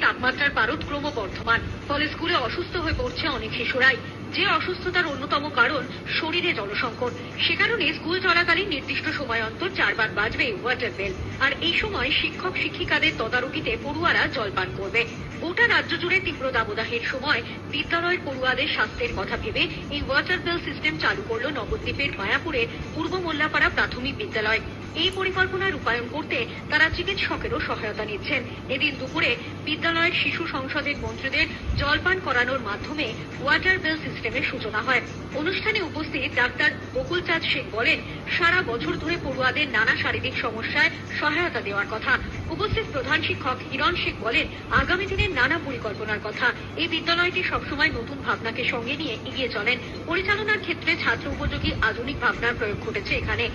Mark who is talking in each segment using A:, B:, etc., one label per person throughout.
A: তাপমাত্রার পারদ ক্রমবর্ধমান, ফলে স্কুলে অসুস্থ হয়ে পড়ছে অনেক শিশুরাই। যে অসুস্থতার অন্যতম কারণ শরীরে জলসংকট। সে কারণে স্কুল চলাকালীন নির্দিষ্ট সময় অন্তর 4 বার বাজবে ওয়াটার বেল। আর এই সময় শিক্ষক শিক্ষিকাদের তদারকিতে পড়ুয়ারা জল পান করবে। গোটা রাজ্য জুড়ে তীব্র দাবদাহের সময় বিদ্যালয়ের পড়ুয়াদের স্বাস্থ্যের কথা ভেবে এই ওয়াটার বেল সিস্টেম চালু করল নবদ্বীপের মায়াপুরের পূর্ব মোল্লাপাড়া প্রাথমিক বিদ্যালয়। এই পরিকল্পনা রূপায়ণ করতে তারা চিকিৎসকেরও সহায়তা নিচ্ছেন। এদিন দুপুরে বিদ্যালয়ের শিশু সংসদের মন্ত্রীদের জলপান করানোর মাধ্যমে ওয়াটার বেল সিস্টেমের সূচনা হয়। অনুষ্ঠানে উপস্থিত ডাক্তার বকুলচাঁদ শেখ বলেন, সারা বছর ধরে পড়ুয়াদের নানা শারীরিক সমস্যায় সহায়তা দেওয়ার কথা। উপস্থিত প্রধান শিক্ষক হিরণ শেখ বলেন, আগামী দিনের নানা পরিকল্পনার কথা। এই বিদ্যালয়টি সবসময় নতুন ভাবনাকে সঙ্গে নিয়ে এগিয়ে চলেন। পরিচালনার ক্ষেত্রে ছাত্র উপযোগী আধুনিক ভাবনার প্রয়োগ ঘটেছে এখানে।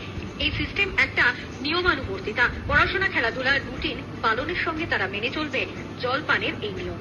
A: এই সিস্টেম একটা নিয়মানুবর্তিতা। পড়াশোনা, খেলাধুলার রুটিন পালনের সঙ্গে তারা মেনে চলবে জল পানের এই নিয়ম।